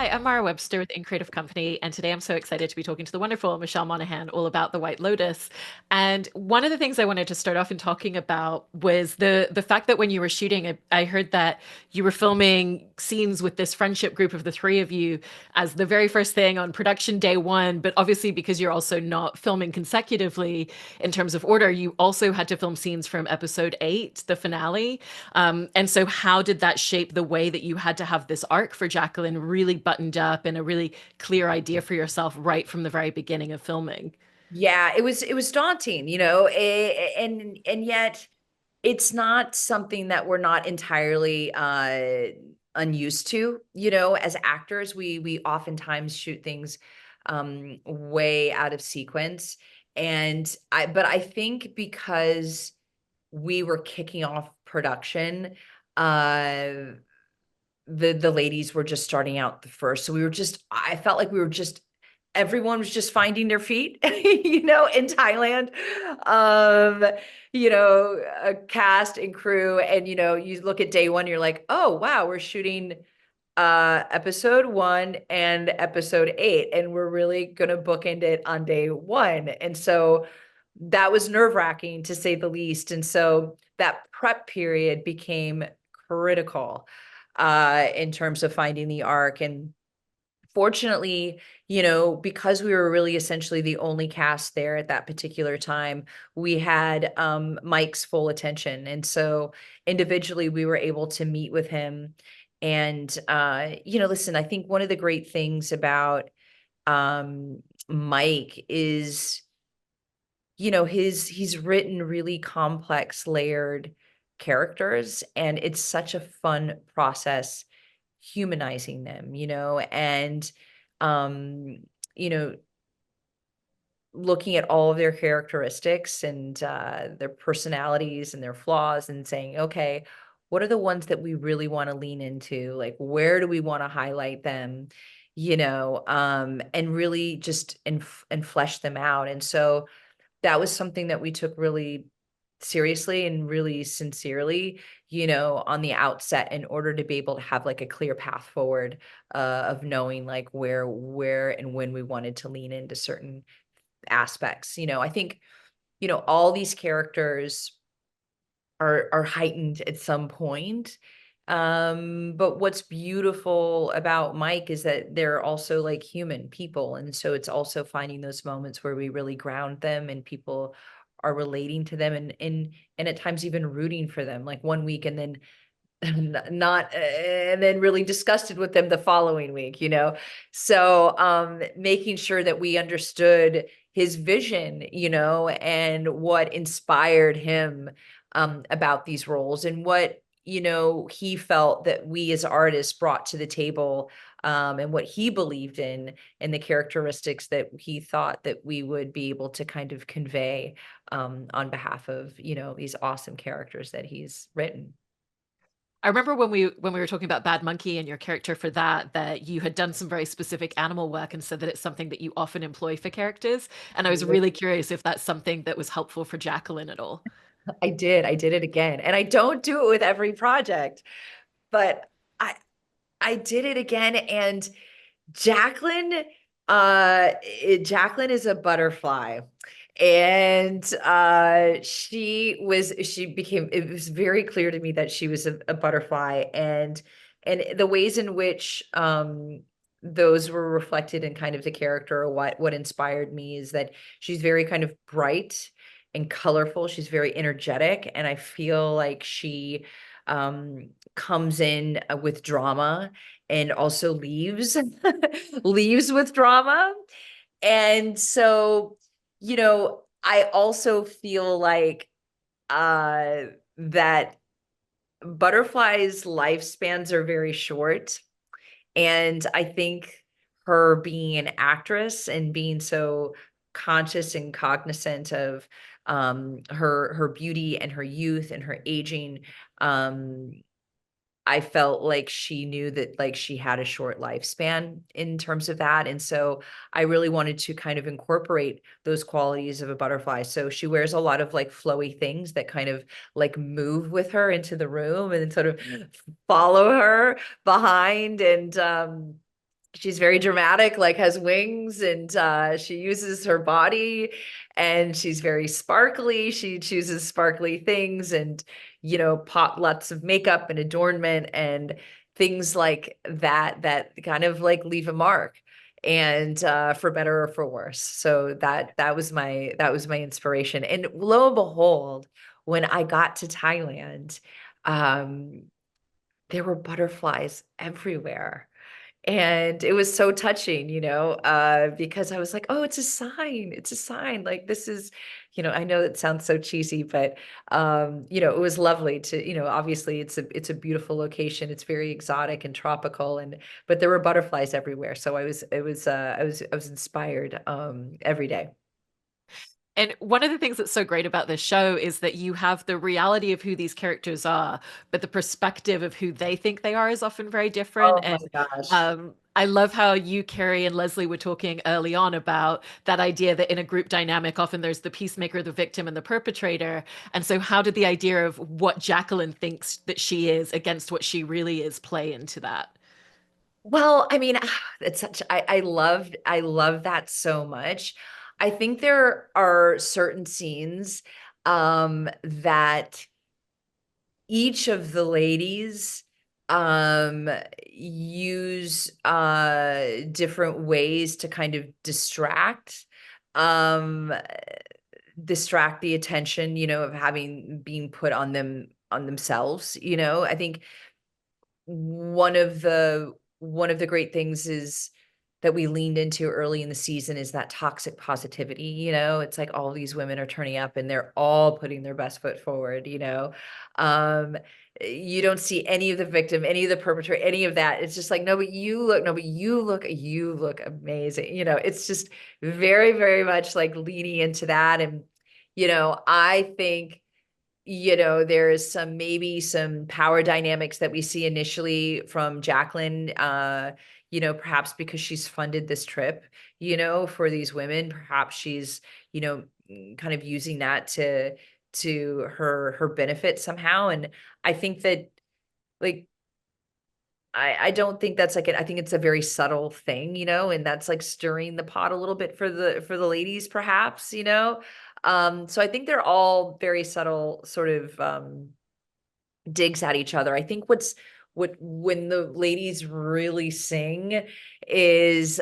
Hi, I'm Mara Webster with In Creative Company, and today I'm so excited to be talking to the wonderful Michelle Monaghan all about the White Lotus. And one of the things I wanted to start off in talking about was the fact that when you were shooting, I heard that you were filming scenes with this friendship group of the three of you as the very first thing on production day one. But obviously, because you're also not filming consecutively in terms of order, you also had to film scenes from episode 8, the finale. And so, how did that shape the way that you had to have this arc for Jacqueline really buttoned up and a really clear idea for yourself right from the very beginning of filming? Yeah, it was daunting, and yet it's not something that we're not entirely unused to, as actors, we oftentimes shoot things way out of sequence. But I think because we were kicking off production, uh the ladies were just starting out the first. So I felt like we were just everyone was just finding their feet, in Thailand. Um, a cast and crew. And you look at day one, you're like, oh wow, we're shooting episode 1 and episode 8, and we're really gonna bookend it on day one. And so that was nerve-wracking to say the least. And so that prep period became critical in terms of finding the arc. And fortunately, because we were really essentially the only cast there at that particular time, we had Mike's full attention. And so individually, we were able to meet with him. And, listen, I think one of the great things about Mike is, he's written really complex, layered characters, and it's such a fun process humanizing them, and um, you know, looking at all of their characteristics and their personalities and their flaws and saying, okay, what are the ones that we really want to lean into? Like, where do we want to highlight them? And really just and flesh them out. And so that was something that we took really seriously and really sincerely, on the outset, in order to be able to have like a clear path forward of knowing like where and when we wanted to lean into certain aspects. I think, all these characters are heightened at some point. But what's beautiful about Mike is that they're also like human people. And so it's also finding those moments where we really ground them and people are relating to them and at times even rooting for them, like one week and then not and then really disgusted with them the following week. So making sure that we understood his vision, and what inspired him about these roles, and what he felt that we as artists brought to the table, and what he believed in, and the characteristics that he thought that we would be able to kind of convey on behalf of these awesome characters that he's written. I remember when we were talking about Bad Monkey and your character for that you had done some very specific animal work and said that it's something that you often employ for characters. And I was really curious if that's something that was helpful for Jacqueline at all. I did it again. And I don't do it with every project, but I I did it again. And Jacqueline, Jacqueline is a butterfly. And it was very clear to me that she was a butterfly. And the ways in which those were reflected in kind of the character, or what inspired me, is that she's very kind of bright and colorful. She's very energetic, and I feel like she comes in with drama and also leaves leaves with drama. And so, I also feel like that butterflies' lifespans are very short. And I think her being an actress and being so conscious and cognizant of her beauty and her youth and her aging, um, I felt like she knew that like she had a short lifespan in terms of that. And so I really wanted to kind of incorporate those qualities of a butterfly. So she wears a lot of like flowy things that kind of like move with her into the room and sort of follow her behind. And she's very dramatic, like has wings, and she uses her body, and she's very sparkly. She chooses sparkly things, and pop lots of makeup and adornment and things like that that kind of like leave a mark, and for better or for worse. So that was my inspiration. And lo and behold, when I got to Thailand, um, there were butterflies everywhere. And it was so touching, because I was like, oh, it's a sign. It's a sign. Like this is, I know it sounds so cheesy, but it was lovely to, obviously it's a beautiful location. It's very exotic and tropical, and but there were butterflies everywhere. So I was inspired every day. And one of the things that's so great about this show is that you have the reality of who these characters are, but the perspective of who they think they are is often very different. Oh my And gosh. I love how you, Carrie, and Leslie were talking early on about that idea that in a group dynamic, often there's the peacemaker, the victim, and the perpetrator. And so, how did the idea of what Jacqueline thinks that she is against what she really is play into that? Well, I mean, it's such I love that so much. I think there are certain scenes that each of the ladies use different ways to kind of um distract the attention, of having being put on themselves. I think one of the great things is that we leaned into early in the season is that toxic positivity. It's like all these women are turning up and they're all putting their best foot forward. um you don't see any of the victim, any of the perpetrator, any of that. It's just like, no, but you look amazing. It's just very, very much like leaning into that. And I think there is maybe some power dynamics that we see initially from Jacqueline, perhaps because she's funded this trip, for these women. Perhaps she's, kind of using that to her benefit somehow. And I think that, like, I don't think that's like I think it's a very subtle thing, and that's like stirring the pot a little bit for the ladies, perhaps. So I think they're all very subtle sort of digs at each other. I think what when the ladies really sing is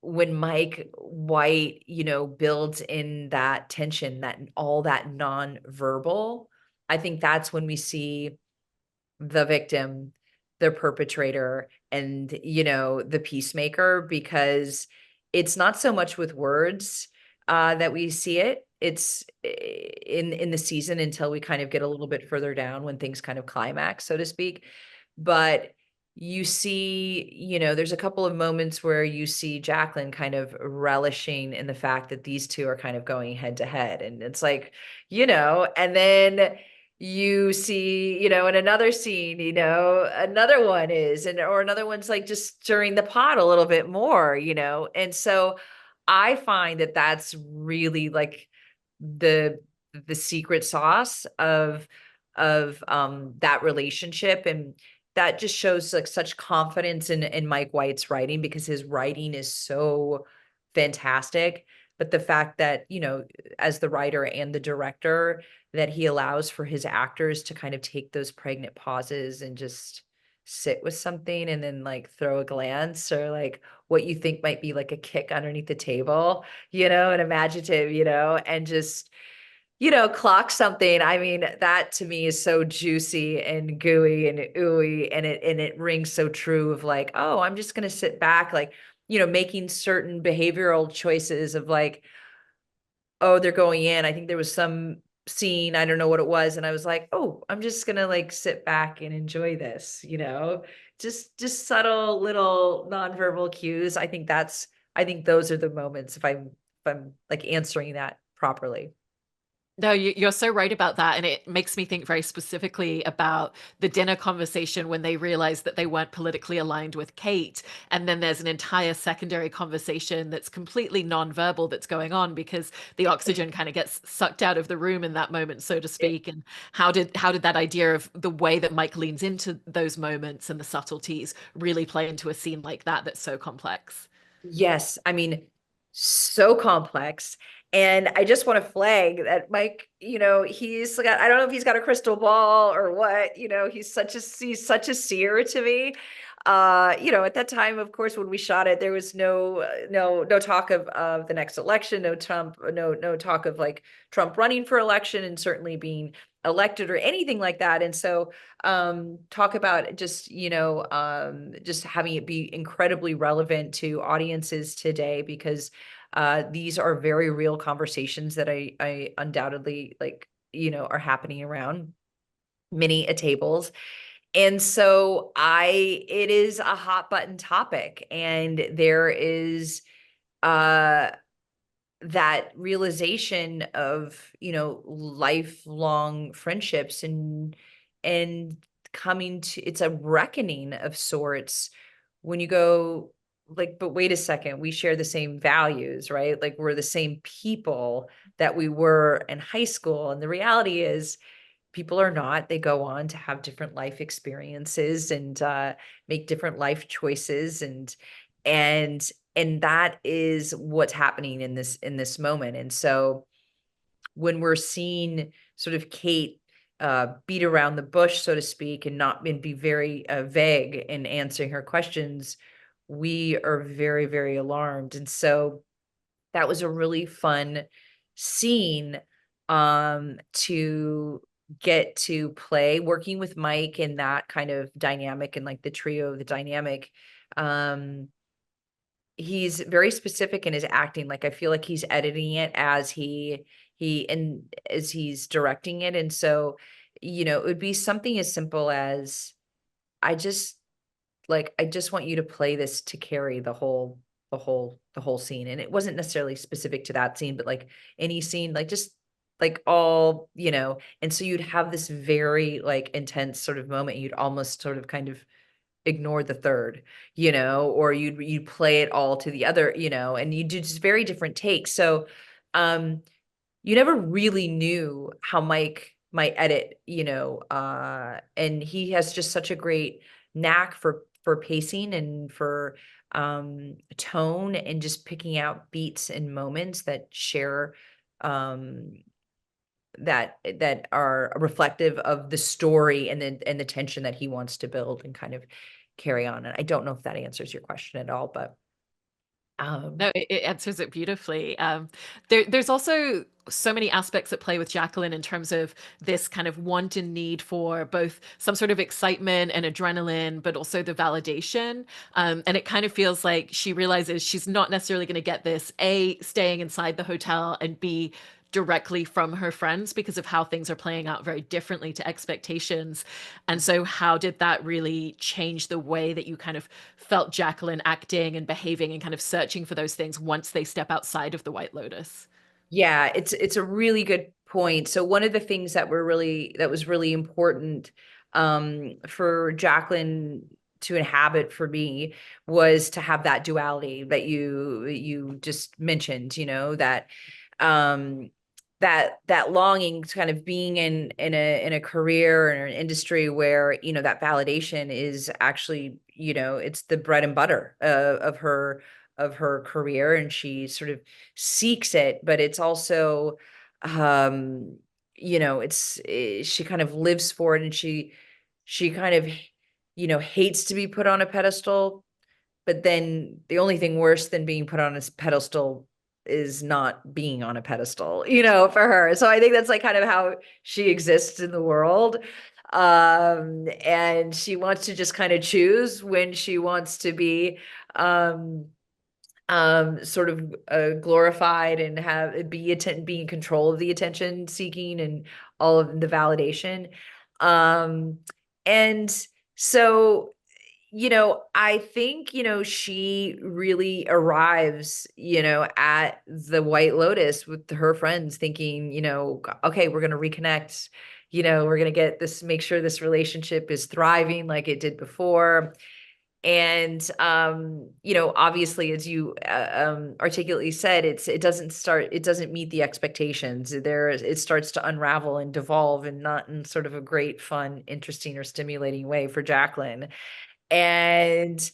when Mike White, builds in that tension, that all that non-verbal. I think that's when we see the victim, the perpetrator, and the peacemaker, because it's not so much with words that we see it. It's in the season until we kind of get a little bit further down when things kind of climax, so to speak. But you see, there's a couple of moments where you see Jacqueline kind of relishing in the fact that these two are kind of going head to head. And it's like, and then you see, in another scene, another one is, or another one's like just stirring the pot a little bit more. And so I find that that's really like the the secret sauce of that relationship. And that just shows like such confidence in Mike White's writing, because his writing is so fantastic. But the fact that, as the writer and the director, that he allows for his actors to kind of take those pregnant pauses and just sit with something, and then like throw a glance, or like what you think might be like a kick underneath the table, an imaginative, and just, clock something. I mean, that to me is so juicy and gooey and ooey, and it rings so true of like, oh, I'm just gonna sit back, like, making certain behavioral choices of like, oh, they're going in. I think there was some scene, I don't know what it was, and I was like, oh, I'm just gonna like sit back and enjoy this. Just subtle little nonverbal cues. I think those are the moments, if I'm like answering that properly. No, you're so right about that. And it makes me think very specifically about the dinner conversation when they realized that they weren't politically aligned with Kate. And then there's an entire secondary conversation that's completely nonverbal that's going on because the oxygen kind of gets sucked out of the room in that moment, so to speak. And how did that idea of the way that Mike leans into those moments and the subtleties really play into a scene like that that's so complex? Yes, I mean, so complex. And I just want to flag that Mike, he's got, I don't know if he's got a crystal ball or what, he's such a seer to me. At that time, of course, when we shot it, there was no talk of the next election, no Trump, no talk of like Trump running for election and certainly being elected or anything like that. And so talk about just having it be incredibly relevant to audiences today, because these are very real conversations that I undoubtedly are happening around many a tables. And so it is a hot button topic, and there is uh that realization of lifelong friendships, and coming to, it's a reckoning of sorts when you go like, but wait a second, we share the same values, right? Like, we're the same people that we were in high school. And the reality is, people are not. They go on to have different life experiences and make different life choices, and and that is what's happening in this moment. And so when we're seeing sort of Kate beat around the bush, so to speak, and be very vague in answering her questions, we are very, very alarmed. And so that was a really fun scene to get to play, working with Mike and that kind of dynamic, and like the trio of the dynamic. um he's very specific in his acting. Like, I feel like he's editing it as he and as he's directing it. And so it would be something as simple as, I just I just want you to play this to carry the whole scene. And it wasn't necessarily specific to that scene, but like any scene, like just like all, and so you'd have this very like intense sort of moment. You'd almost sort of kind of ignore the third, or you'd play it all to the other, and you do just very different takes. So um you never really knew how Mike might edit, and he has just such a great knack for pacing and for tone, and just picking out beats and moments that share um that are reflective of the story, and the tension that he wants to build and kind of carry on. And I don't know if that answers your question at all, but um No, it answers it beautifully. There's also so many aspects at play with Jacqueline in terms of this kind of want and need for both some sort of excitement and adrenaline, but also the validation. And it kind of feels like she realizes she's not necessarily going to get this, A, staying inside the hotel, and B, directly from her friends because of how things are playing out very differently to expectations. And so, how did that really change the way that you kind of felt Jacqueline acting and behaving and kind of searching for those things once they step outside of the White Lotus? Yeah, it's a really good point. So one of the things that was really important for Jacqueline to inhabit for me was to have that duality that you just mentioned, that um that longing to kind of being in a career or an industry where that validation is actually, it's the bread and butter of her career, and she sort of seeks it. But it's also she kind of lives for it, and she kind of hates to be put on a pedestal. But then the only thing worse than being put on a pedestal is not being on a pedestal, for her. So I think that's like kind of how she exists in the world. And she wants to just kind of choose when she wants to be um sort of glorified and be in control of the attention seeking and all of the validation. um and so I think, she really arrives, at the White Lotus with her friends thinking, okay, we're going to reconnect, we're going to get this, make sure this relationship is thriving like it did before. And obviously, as you articulately said, it doesn't meet the expectations. It starts to unravel and devolve, and not in sort of a great, fun, interesting, or stimulating way for Jacqueline. And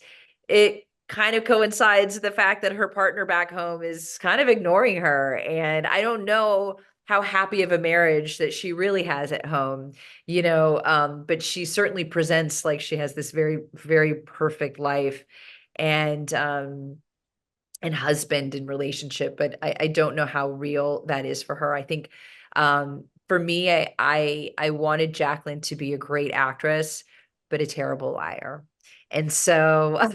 it kind of coincides with the fact that her partner back home is kind of ignoring her. And I don't know how happy of a marriage that she really has at home, but she certainly presents like she has this very, very perfect life and husband and relationship, but I don't know how real that is for her. I think for me, I wanted Jacqueline to be a great actress, but a terrible liar. And so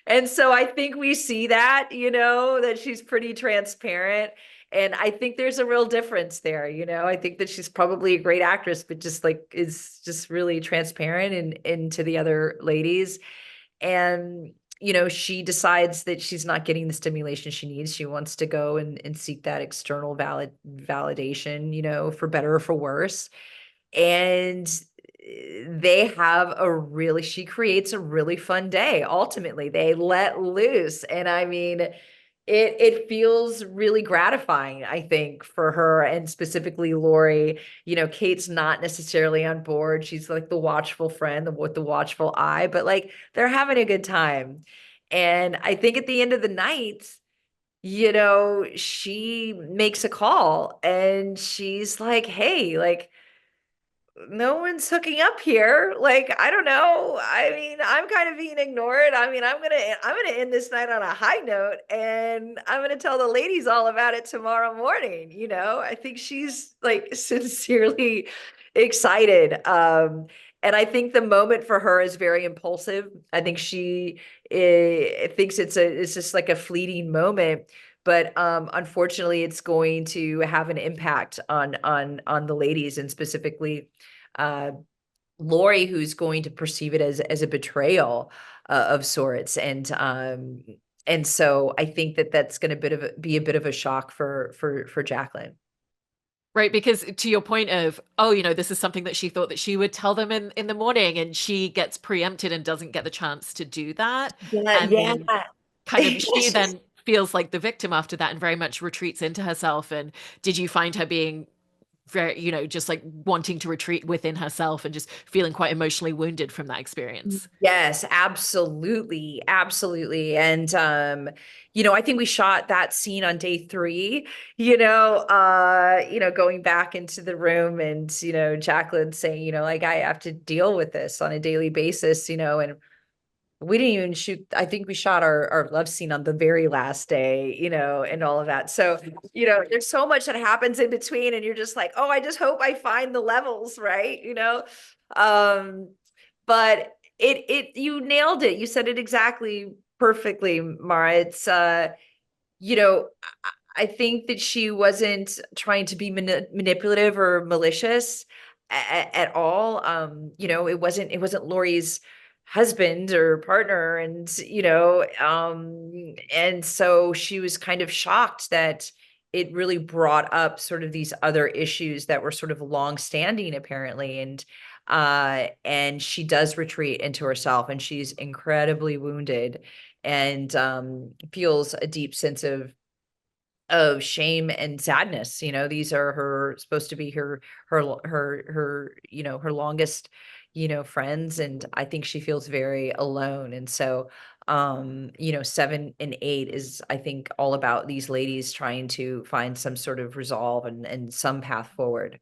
and so I think we see that, that she's pretty transparent. And I think there's a real difference there, I think that she's probably a great actress, but just like is just really transparent and to the other ladies. And she decides that she's not getting the stimulation she needs. She wants to go and seek that external validation, for better or for worse. And she creates a really fun day. Ultimately, they let loose. And I mean, it feels really gratifying, I think, for her, and specifically Lori. Kate's not necessarily on board. She's like the watchful friend with the watchful eye, but like they're having a good time. And I think at the end of the night, she makes a call and she's like, hey, like, no one's hooking up here. Like, I don't know. I mean, I'm kind of being ignored. I mean, I'm gonna end this night on a high note, and I'm gonna tell the ladies all about it tomorrow morning. I think she's like sincerely excited. And I think the moment for her is very impulsive. I think she thinks it's just like a fleeting moment, but unfortunately it's going to have an impact on the ladies, and specifically uh Lori, who's going to perceive it as a betrayal of sorts. And so I think that that's going to be a bit of a shock for Jacqueline. Right, because to your point of, oh, this is something that she thought that she would tell them in the morning, and she gets preempted and doesn't get the chance to do that. Yeah, And yeah. then kind of she then feels like the victim after that and very much retreats into herself. And did you find her being very, just like wanting to retreat within herself and just feeling quite emotionally wounded from that experience? Yes, absolutely. Absolutely. And I think we shot that scene on day 3, going back into the room and, Jacqueline saying, like, I have to deal with this on a daily basis, and we didn't even shoot. I think we shot our love scene on the very last day, and all of that. So, there's so much that happens in between, and you're just like, oh, I just hope I find the levels, right? Um, but you nailed it. You said it exactly perfectly, Mara. It's you know, I think that she wasn't trying to be manipulative or malicious at all. It wasn't Lori's husband or partner, and so she was kind of shocked that it really brought up sort of these other issues that were sort of long-standing, apparently. And she does retreat into herself, and she's incredibly wounded, and feels a deep sense of shame and sadness. These are her supposed to be her longest, friends, and I think she feels very alone. And so 7 and 8 is, I think, all about these ladies trying to find some sort of resolve and some path forward.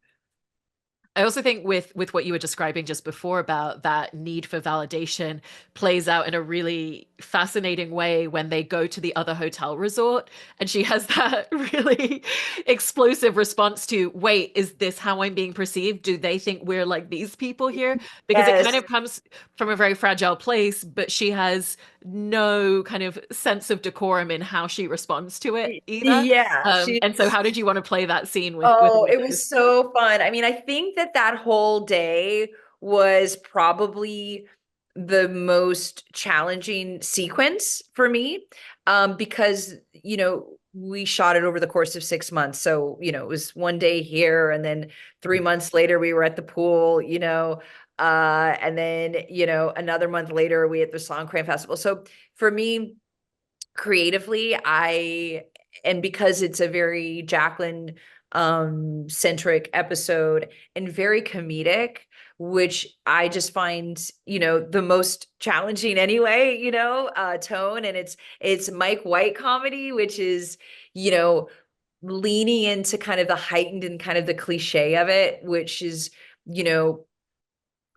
I also think with what you were describing just before about that need for validation plays out in a really fascinating way when they go to the other hotel resort, and she has that really explosive response to, wait, is this how I'm being perceived? Do they think we're like these people here? Because it kind Yes. of comes from a very fragile place, but she has no kind of sense of decorum in how she responds to it either. Yeah, And so how did you want to play that scene with oh, it White was so fun. I mean, I think that whole day was probably the most challenging sequence for me, because, we shot it over the course of 6 months. So, it was one day here, and then 3 months later, we were at the pool, and then, another month later, we at the Songkran Festival. So for me, creatively, and because it's a very Jacqueline centric episode and very comedic, which I just find, the most challenging anyway, tone. And it's Mike White comedy, which is, you know leaning into kind of the heightened and kind of the cliche of it, which is, you know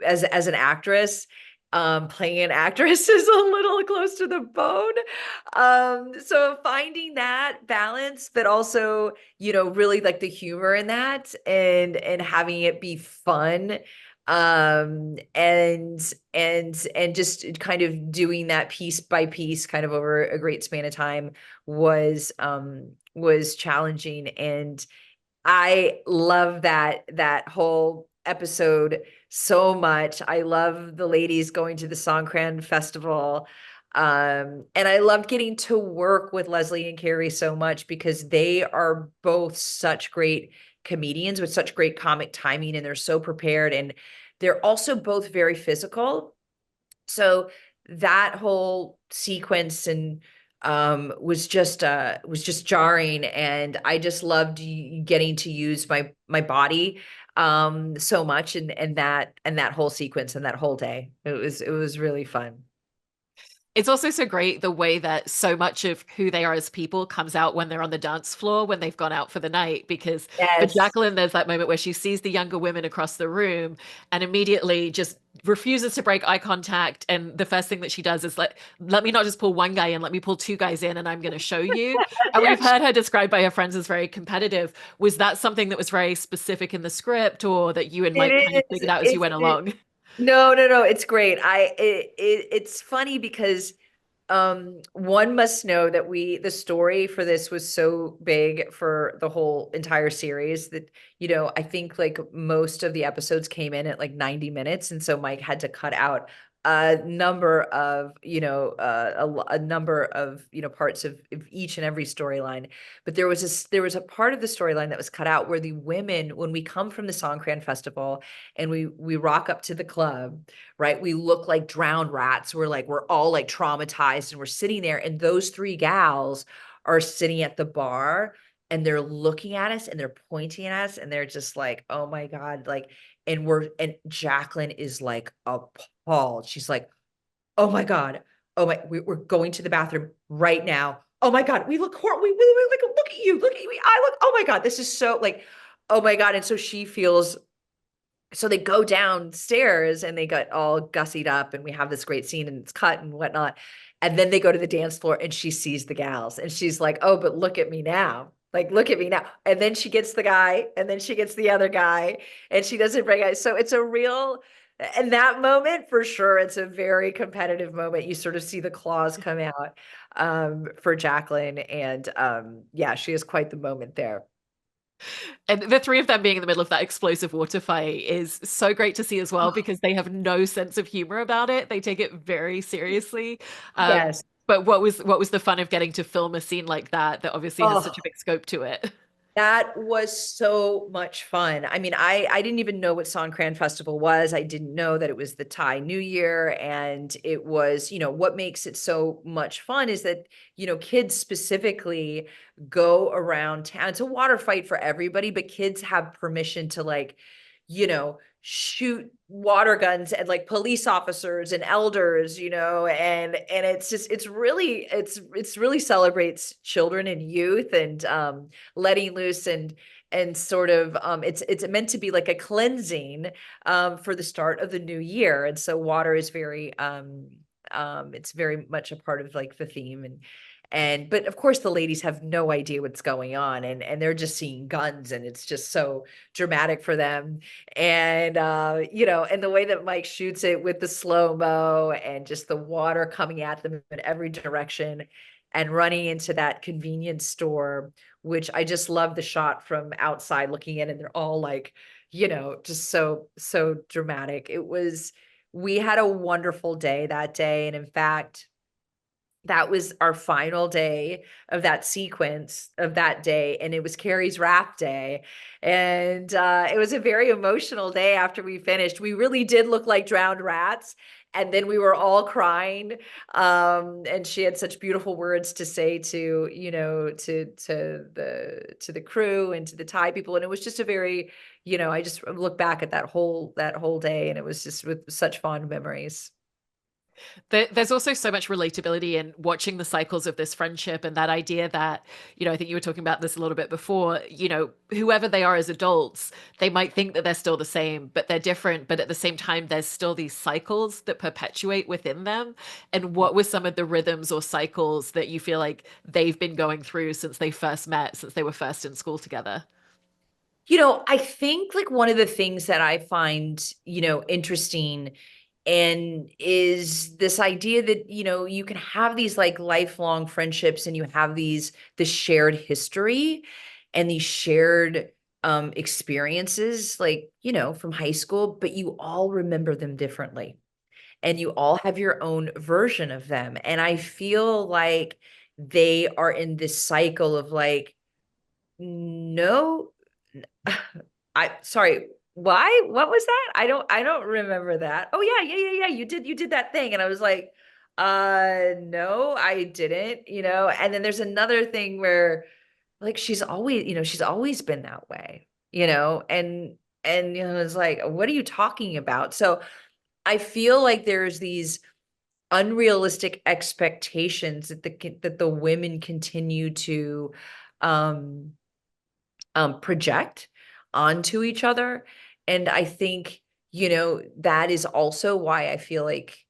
as an actress, playing an actress is a little close to the bone. So finding that balance, but also, really like the humor in that, and having it be fun, and just kind of doing that piece by piece kind of over a great span of time was challenging. And I love that whole episode so much. I love the ladies going to the Songkran Festival. And I loved getting to work with Leslie and Carrie so much because they are both such great comedians with such great comic timing, and they're so prepared, and they're also both very physical. So that whole sequence and was just jarring, and I just loved getting to use my body so much, and that whole sequence and that whole day. It was really fun. It's also so great the way that so much of who they are as people comes out when they're on the dance floor, when they've gone out for the night. Because for Yes. Jacqueline, there's that moment where she sees the younger women across the room and immediately just refuses to break eye contact. And the first thing that she does is let me not just pull one guy in, let me pull two guys in, and I'm going to show you. And we've Yes, heard her described by her friends as very competitive. Was that something that was very specific in the script, or that you and Mike kind it of is. figured out as you went It along? No, no, no, it's great. It's funny because one must know that the story for this was so big for the whole entire series that, I think like most of the episodes came in at like 90 minutes. And so Mike had to cut out a number of, a number of, parts of each and every storyline. But there was a part of the storyline that was cut out where the women, when we come from the Songkran Festival and we rock up to the club, right? We look like drowned rats. We're all like traumatized, and we're sitting there, and those three gals are sitting at the bar, and they're looking at us, and they're pointing at us, and they're just like, oh my God. Like, and Jacqueline is like appalled. She's like, oh my God. Oh my, we're going to the bathroom right now. Oh my God. We look horrible. We like, look at you. Look at me. I look, oh my God. This is so like, oh my God. And so she feels, so they go downstairs and they got all gussied up, and we have this great scene, and it's cut and whatnot. And then they go to the dance floor, and she sees the gals, and she's like, oh, but look at me now. Like, look at me now. And then she gets the guy, and then she gets the other guy, and she doesn't bring it. So it's a real, and that moment for sure, it's a very competitive moment. You sort of see the claws come out for Jacqueline. And yeah, she is quite the moment there. And the three of them being in the middle of that explosive water fight is so great to see as well, Oh, because they have no sense of humor about it. They take it very seriously. yes. But what was the fun of getting to film a scene like that that obviously has such Oh, a big scope to it? that was so much fun. I mean, I didn't even know what Songkran Festival was. I didn't know that it was the Thai New Year. And it was, what makes it so much fun is that, kids specifically go around town. It's a water fight for everybody, but kids have permission to, like, shoot water guns at like police officers and elders, and it's just, it's really celebrates children and youth, and letting loose, and sort of, it's meant to be like a cleansing for the start of the new year. And so water is it's very much a part of like the theme. And but of course the ladies have no idea what's going on, and they're just seeing guns, and it's just so dramatic for them. And and the way that Mike shoots it with the slow-mo, and just the water coming at them in every direction, and running into that convenience store, which I just love the shot from outside looking in, and they're all like, just so dramatic. we had a wonderful day that day. And in fact, that was our final day of that sequence of that day, and it was Carrie's wrap day. And it was a very emotional day after we finished. We really did look like drowned rats, and then we were all crying. And she had such beautiful words to say to, to the crew and to the Thai people. And it was just a very, I just look back at that whole day, and it was just with such fond memories. There's also so much relatability in watching the cycles of this friendship and that idea that, I think you were talking about this a little bit before, whoever they are as adults, they might think that they're still the same, but they're different. But at the same time, there's still these cycles that perpetuate within them. And what were some of the rhythms or cycles that you feel like they've been going through since they first met, since they were first in school together? I think like one of the things that I find, interesting and is this idea that, you can have these like lifelong friendships, and you have this shared history and these shared experiences, like, from high school, but you all remember them differently, and you all have your own version of them. And I feel like they are in this cycle of like, no, I sorry, why? What was that? I don't remember that. Oh yeah, yeah, yeah, yeah. You did that thing. And I was like, no, I didn't, And then there's another thing where like she's always been that way, and it's like, what are you talking about? So I feel like there's these unrealistic expectations that the women continue to um project onto each other. And I think, that is also why I feel like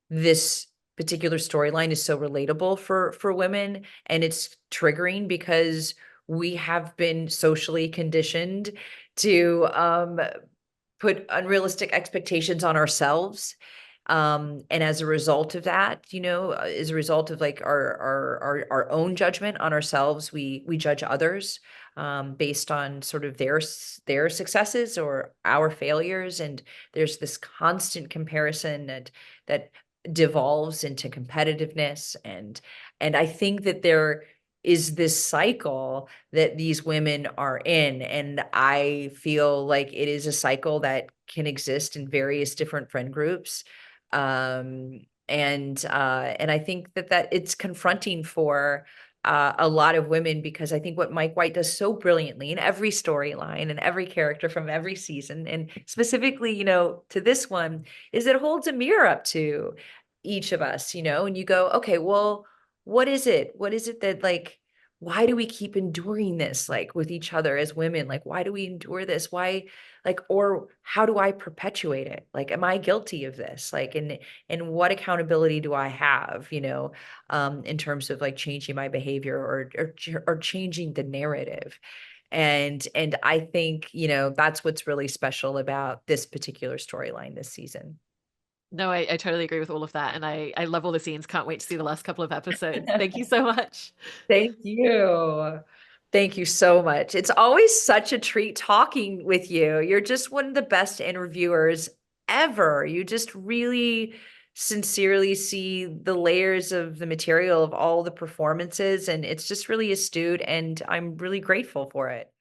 this particular storyline is so relatable for women, and it's triggering because we have been socially conditioned to put unrealistic expectations on ourselves. And as a result of that, as a result of like our own judgment on ourselves, we judge others based on sort of their successes or our failures. And there's this constant comparison that devolves into competitiveness. And I think that there is this cycle that these women are in. And I feel like it is a cycle that can exist in various different friend groups. And I think that it's confronting for a lot of women, because I think what Mike White does so brilliantly in every storyline and every character from every season, and specifically, to this one, is it holds a mirror up to each of us, and you go, okay, well, what is it? What is it that like, why do we keep enduring this like with each other as women? Like, why do we endure this? Why, like, or how do I perpetuate it? Like, am I guilty of this? Like, and what accountability do I have, in terms of like changing my behavior, or changing the narrative? And I think, that's what's really special about this particular storyline this season. No, I totally agree with all of that. And I love all the scenes. Can't wait to see the last couple of episodes. Thank you so much. Thank you. Thank you so much. It's always such a treat talking with you. You're just one of the best interviewers ever. You just really sincerely see the layers of the material of all the performances, and it's just really astute, and I'm really grateful for it.